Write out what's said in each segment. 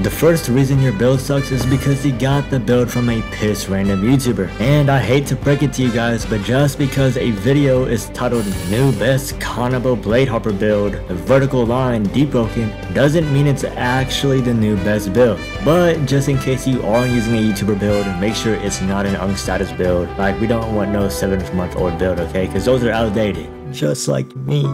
The first reason your build sucks is because you got the build from a piss random YouTuber. And I hate to break it to you guys, but just because a video is titled New Best Kanabo Blade Harper Build, the vertical line debroken, doesn't mean it's actually the new best build. But just in case you are using a YouTuber build, make sure it's not an unstatus build. Like, we don't want no 7-month-old build, okay? Because those are outdated. Just like me.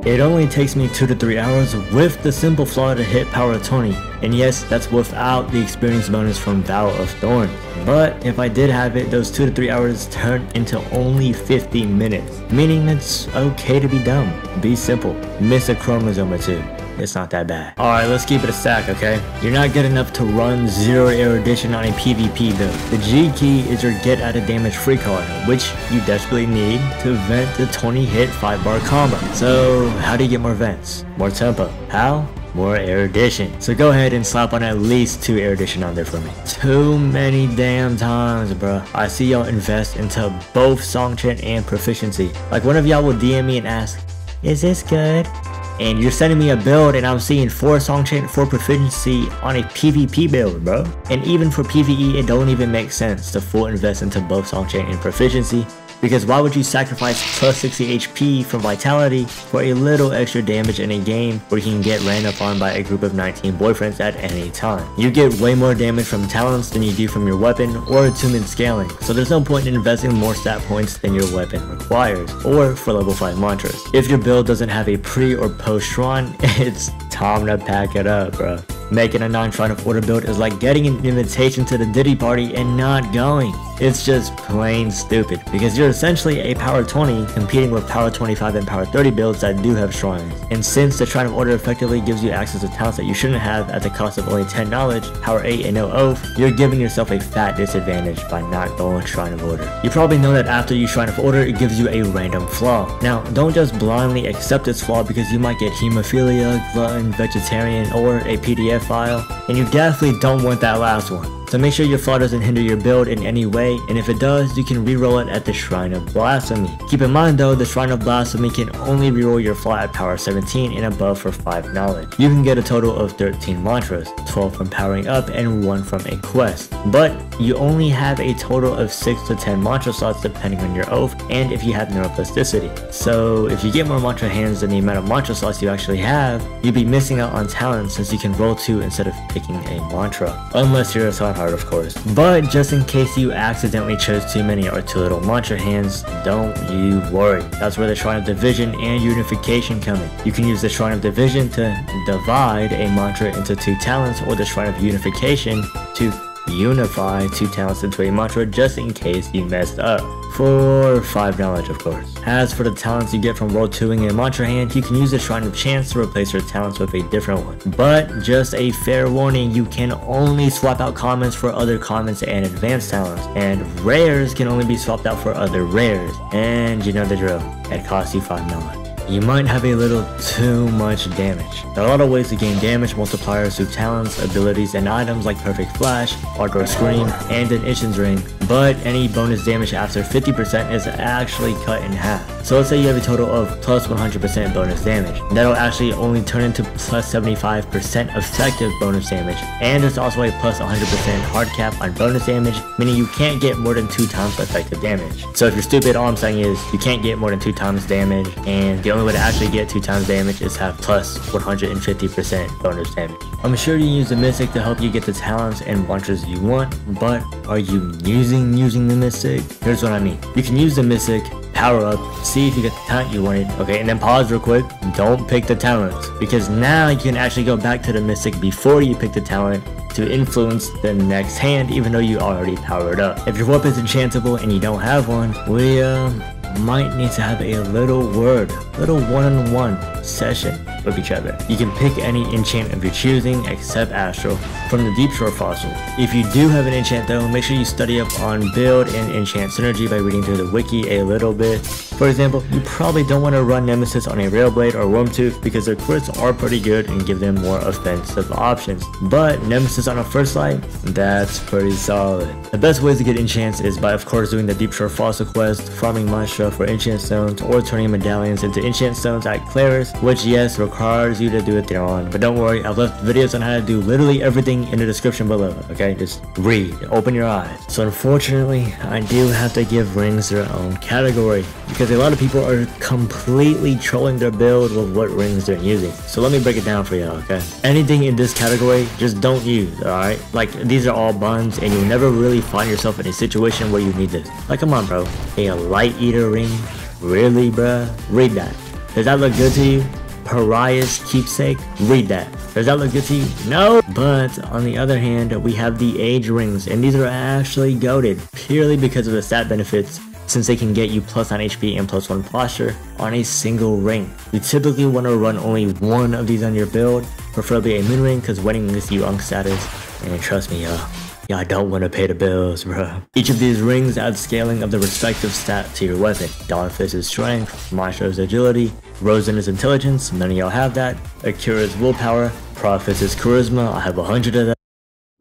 It only takes me 2 to 3 hours with the simple flaw to hit power 20, and yes, that's without the experience bonus from Vow of Thorns. But if I did have it, those 2 to 3 hours turn into only 50 minutes, meaning it's okay to be dumb. Be simple. Miss a chromosome or two. It's not that bad. Alright, let's keep it a stack, okay? You're not good enough to run 0 erudition on a PvP build. The G key is your get out of damage free card, which you desperately need to vent the 20 hit 5-bar combo. So how do you get more vents? More tempo. How? More erudition. So go ahead and slap on at least 2 erudition on there for me. Too many damn times, bro. I see y'all invest into both song chant and proficiency. Like, one of y'all will DM me and ask, is this good? And you're sending me a build and I'm seeing 4 song chant, 4 proficiency on a PvP build, bro. And even for PvE, it don't even make sense to full invest into both song chant and proficiency. Because why would you sacrifice plus 60 HP from vitality for a little extra damage in a game where you can get ran up on by a group of 19 boyfriends at any time? You get way more damage from talents than you do from your weapon or attunement scaling, so there's no point in investing more stat points than your weapon requires, or for level 5 mantras. If your build doesn't have a pre or post shrine, it's time to pack it up, bro. Making a non-Shrine of Order build is like getting an invitation to the Diddy party and not going. It's just plain stupid, because you're essentially a power 20 competing with power 25 and power 30 builds that do have shrines. And since the Shrine of Order effectively gives you access to talents that you shouldn't have at the cost of only 10 knowledge, power 8 and no oath, you're giving yourself a fat disadvantage by not going Shrine of Order. You probably know that after you Shrine of Order, it gives you a random flaw. Now, don't just blindly accept this flaw because you might get hemophilia, glutton, vegetarian, or a PDF file, and you definitely don't want that last one. So make sure your flaw doesn't hinder your build in any way, and if it does, you can reroll it at the Shrine of Blasphemy. Keep in mind though, the Shrine of Blasphemy can only reroll your flaw at power 17 and above for 5 knowledge. You can get a total of 13 mantras, 12 from powering up and 1 from a quest. But you only have a total of 6 to 10 mantra slots depending on your oath and if you have neuroplasticity. So if you get more mantra hands than the amount of mantra slots you actually have, you'd be missing out on talent since you can roll 2 instead of picking a mantra. Unless you're a hard, of course. But just in case you accidentally chose too many or too little mantra hands, don't you worry. That's where the Shrine of Division and Unification come in. You can use the Shrine of Division to divide a mantra into 2 talents, or the Shrine of Unification to unify 2 talents into a mantra just in case you messed up. For 5 knowledge, of course. As for the talents you get from roll 2ing a mantra hand, you can use the Shrine of Chance to replace your talents with a different one. But just a fair warning, you can only swap out commons for other commons and advanced talents, and rares can only be swapped out for other rares. And you know the drill, it costs you 5 knowledge. You might have a little too much damage. There are a lot of ways to gain damage multipliers through talents, abilities, and items like Perfect Flash, Hardcore Scream, and an Ishin's Ring, but any bonus damage after 50% is actually cut in half. So let's say you have a total of plus 100% bonus damage. That'll actually only turn into plus 75% effective bonus damage, and there's also a plus 100% hard cap on bonus damage, meaning you can't get more than 2 times effective damage. So if you're stupid, all I'm saying is you can't get more than 2 times damage, and the only way to actually get 2 times damage is have plus 150% bonus damage. I'm sure you use the Mystic to help you get the talents and mantras you want, but are you using the Mystic? Here's what I mean. You can use the Mystic, power up, see if you get the talent you wanted, okay, and then pause real quick. Don't pick the talents, because now you can actually go back to the Mystic before you pick the talent to influence the next hand, even though you already powered up. If your weapon's enchantable and you don't have one, we might need to have a little one-on-one session with each other. You can pick any enchant of your choosing except Astral from the Deep Shore fossil. If you do have an enchant though, make sure you study up on build and enchant synergy by reading through the wiki a little bit. For example, you probably don't want to run Nemesis on a Railblade or Wormtooth because their crits are pretty good and give them more offensive options. But Nemesis on a First Light, that's pretty solid. The best ways to get enchants is by of course doing the Deep Shore fossil quest, farming Maestro for enchant stones, or turning medallions into enchant stones at Claris, which yes requires you to do a Theron, but don't worry, I've left videos on how to do literally everything in the description below, okay? Just read, open your eyes. So unfortunately, I do have to give rings their own category, because a lot of people are completely trolling their build with what rings they're using. So let me break it down for y'all, okay? Anything in this category, just don't use, alright? Like, these are all buns, and you'll never really find yourself in a situation where you need this. Like, come on, bro. A light eater ring? Really, bruh? Read that. Does that look good to you? Pariah's keepsake? Read that. Does that look good to you? No! But on the other hand, we have the age rings, and these are actually goated purely because of the stat benefits, since they can get you +9 HP and +1 posture on a single ring. You typically want to run only one of these on your build, preferably a moon ring, because winning gives you Unk status, and trust me, y'all don't want to pay the bills, bro. Each of these rings adds scaling of the respective stat to your weapon. Dawnfist is strength, Maestro's agility, Rosen is intelligence, none of y'all have that, Akira's willpower, Prophet's is charisma, I have 100 of that.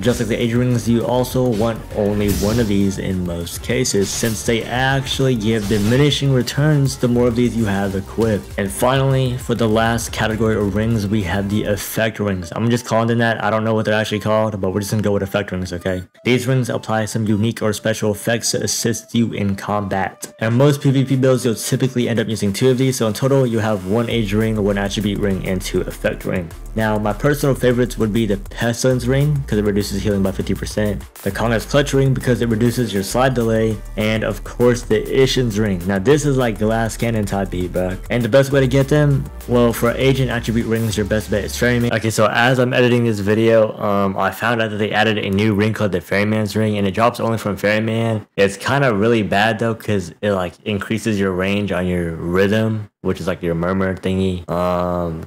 Just like the age rings, you also want only one of these in most cases, since they actually give diminishing returns the more of these you have equipped. And finally, for the last category of rings, we have the effect rings. I'm just calling them that. I don't know what they're actually called, but we're just gonna go with effect rings, okay? These rings apply some unique or special effects to assist you in combat. And most PvP builds, you'll typically end up using 2 of these, so in total, you have 1 age ring, 1 attribute ring, and 2 effect rings. Now, my personal favorites would be the Pestilence ring, because it reduces healing by 50%, the Konga's Clutch ring because it reduces your slide delay, and of course the Ishin's ring. Now this is like glass cannon type beat, bro. And the best way to get them, well, for agent attribute rings, your best bet is Ferryman. Okay, so as I'm editing this video, I found out that they added a new ring called the Ferryman's ring, and it drops only from Ferryman. It's kind of really bad though, because it like increases your range on your rhythm, which is like your murmur thingy.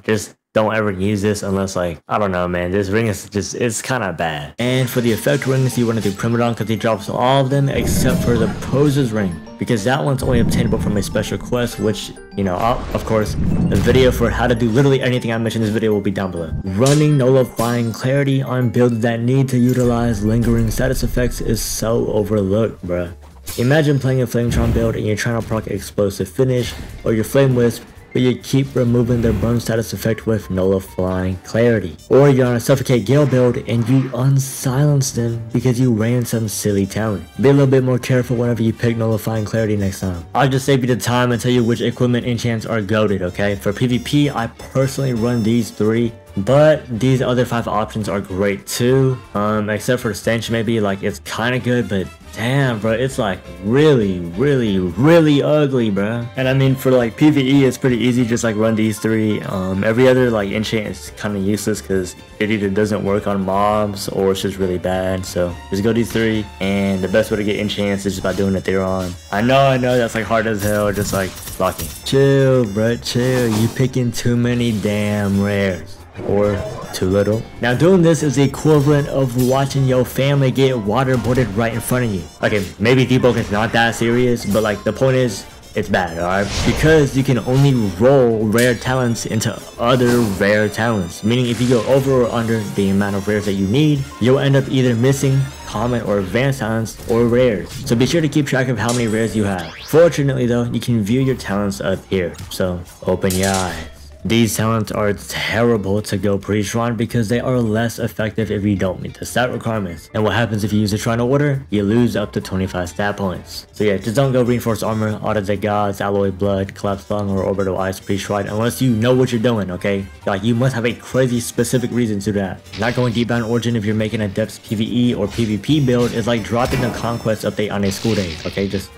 Just don't ever use this unless, like, I don't know, man. This ring is just, it's kind of bad. And for the effect rings, you want to do Primadon because he drops all of them except for the Poser's ring, because that one's only obtainable from a special quest, which, you know, of course, the video for how to do literally anything I mentioned in this video will be down below. Running Nullifying Clarity on builds that need to utilize lingering status effects is so overlooked, bruh. Imagine playing a Flametron build and you're trying to proc Explosive Finish or your Flame Wisp, but you keep removing their burn status effect with Nullifying Clarity. Or you're on a Suffocate Gale build and you unsilence them because you ran some silly talent. Be a little bit more careful whenever you pick Nullifying Clarity next time. I'll just save you the time and tell you which equipment enchants are goated, okay? For PvP, I personally run these 3. But these other 5 options are great too, except for Stench maybe, like, it's kind of good, but damn, bro, it's like really ugly, bro. And I mean, for like PvE, it's pretty easy, just like run these 3. Every other like enchant is kind of useless because it either doesn't work on mobs or it's just really bad. So just go these 3, and the best way to get enchants is just by doing a Theron. I know that's like hard as hell, just like blocking. Chill, bro, chill. You picking too many damn rares. Or too little. Now doing this is the equivalent of watching your family get waterboarded right in front of you. Okay, maybe debug is not that serious, but like the point is, it's bad, alright? Because you can only roll rare talents into other rare talents, meaning if you go over or under the amount of rares that you need, you'll end up either missing common or advanced talents or rares. So be sure to keep track of how many rares you have. Fortunately though, you can view your talents up here, so open your eyes. These talents are terrible to go pre-shrine because they are less effective if you don't meet the stat requirements. And what happens if you use a shrine order? You lose up to 25 stat points. So yeah, just don't go reinforced armor, Audit the Gods, Alloy Blood, Collapsed Lung, or Orbital Ice pre-shrine unless you know what you're doing, okay? Like, you must have a crazy specific reason to that. Not going deep down Origin if you're making a depths PvE or PvP build is like dropping the Conquest update on a school day, okay? Just,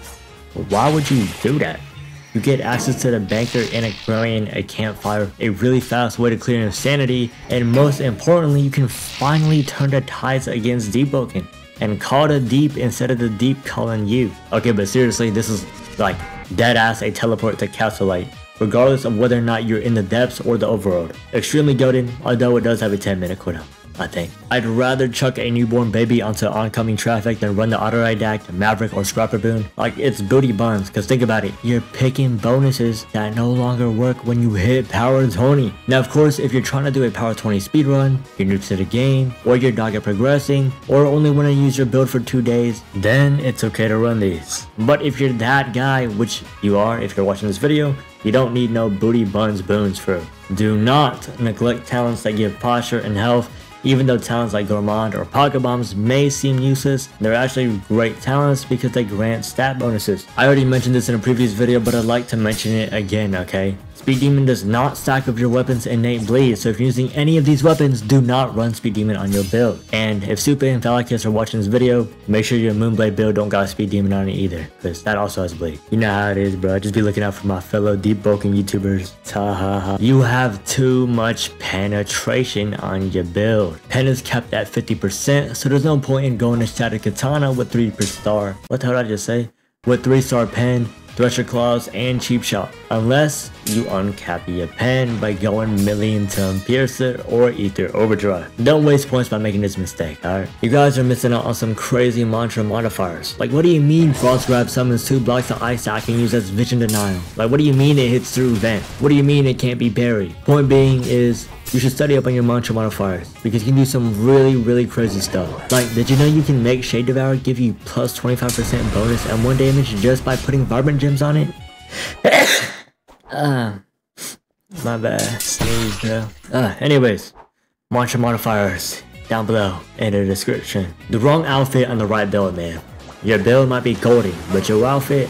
why would you do that? You get access to the Banker, and Agrarian, a Campfire, a really fast way to clear Insanity, and most importantly, you can finally turn the tides against Deepwoken and call the deep instead of the deep calling you. Okay, but seriously, this is like deadass a teleport to Castle Light, regardless of whether or not you're in the depths or the overworld. Extremely goated, although it does have a 10-minute cooldown, I think. I'd rather chuck a newborn baby onto oncoming traffic than run the Autodidact, Maverick, or Scrapper boon. Like, it's booty buns, cause think about it, you're picking bonuses that no longer work when you hit Power 20. Now of course, if you're trying to do a Power 20 speedrun, you're new to the game, or you're dog at progressing, or only want to use your build for 2 days, then it's okay to run these. But if you're that guy, which you are if you're watching this video, You don't need no booty buns boons for. Do not neglect talents that give posture and health. Even though talents like Gourmand or Pocket Bombs may seem useless, they're actually great talents because they grant stat bonuses. I already mentioned this in a previous video, but I'd like to mention it again, okay? Speed Demon does not stack with your weapon's innate bleed, so if you're using any of these weapons, do not run Speed Demon on your build. And if Super and Phallicus are watching this video, make sure your Moonblade build don't got Speed Demon on it either, because that also has bleed. You know how it is, bro. Just be looking out for my fellow deep broken YouTubers. Ta ha ha. You have too much penetration on your build. Pen is kept at 50%, so there's no point in going to Shattered Katana with 3 per star. What the hell did I just say? With 3-star pen, Thresher Claws, and Cheap Shot, unless you uncap your pen by going Million Tongue Piercer or Ether Overdrive. Don't waste points by making this mistake, alright? You guys are missing out on some crazy mantra modifiers. Like, what do you mean Frost Grab summons 2 blocks of Ice I can use as Vision Denial? Like, what do you mean it hits through Vent? What do you mean it can't be parried? Point being is, you should study up on your mantra modifiers, because you can do some really crazy stuff. Like, did you know you can make Shade Devour give you plus 25% bonus and 1 damage just by putting Vibrant Gems on it? My bad. Sneeze, bro. Anyways, mantra modifiers down below in the description. The wrong outfit on the right build, man. Your build might be golden, but your outfit,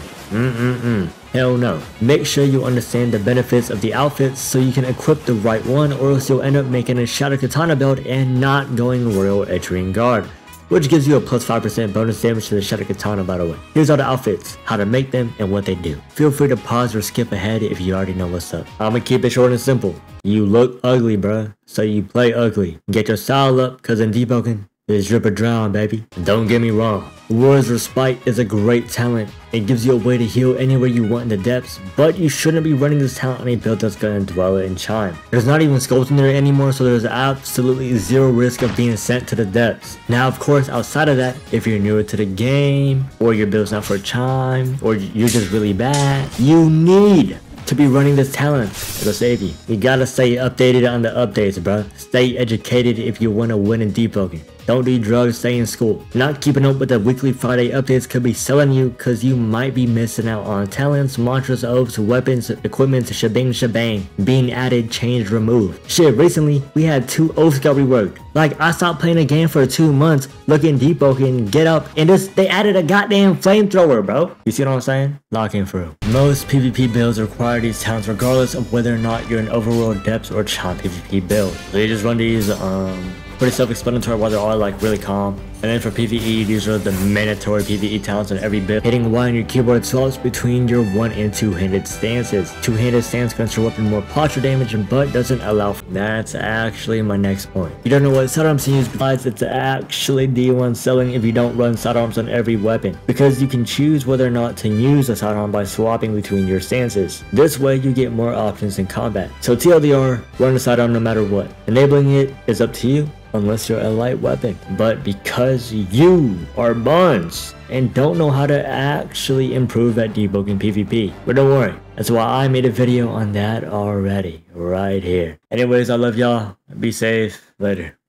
hell no. Make sure you understand the benefits of the outfits so you can equip the right one, or else you'll end up making a Shadow Katana build and not going Royal Etrian Guard, which gives you a plus 5% bonus damage to the Shadow Katana, by the way. Here's all the outfits, how to make them, and what they do. Feel free to pause or skip ahead if you already know what's up. I'ma keep it short and simple. You look ugly, bruh, so you play ugly. Get your style up, cause in Deepwoken, it's drip or drown, baby. Don't get me wrong, Warrior's Respite is a great talent. It gives you a way to heal anywhere you want in the depths, but you shouldn't be running this talent on a build that's gonna dwell in Chime. There's not even scopes in there anymore, so there's absolutely zero risk of being sent to the depths. Now, of course, outside of that, if you're newer to the game, or your build's not for Chime, or you're just really bad, you need to be running this talent. It'll save you. You gotta stay updated on the updates, bro. Stay educated if you wanna win in Deepwoken. Don't do drugs, stay in school. Not keeping up with the weekly Friday updates could be selling you, cause you might be missing out on talents, mantras, oaths, weapons, equipment, shebang, being added, changed, removed. Shit, recently, we had 2 oaths got reworked. Like, I stopped playing a game for 2 months, looking Deepwoken, get up, and they added a goddamn flamethrower, bro. You see what I'm saying? Locking through. Most PvP builds require these talents regardless of whether or not you're an overworld depths or Chime PvP build. So you just run these, pretty self-explanatory while they're all like really calm. And then for PvE, these are the mandatory PvE talents on every build. Hitting Y on your keyboard swaps between your 1- and 2-handed stances. 2-handed stance grants your weapon more posture damage, but doesn't allow. That's actually my next point. You don't know what sidearms to use, besides it's actually D1 selling if you don't run sidearms on every weapon, because you can choose whether or not to use a sidearm by swapping between your stances. This way you get more options in combat. So TLDR, run a sidearm no matter what. Enabling it is up to you, unless you're a light weapon. But because you are buns and don't know how to actually improve at Deepwoken PvP. But don't worry, that's why I made a video on that already, right here. Anyways, I love y'all. Be safe. Later.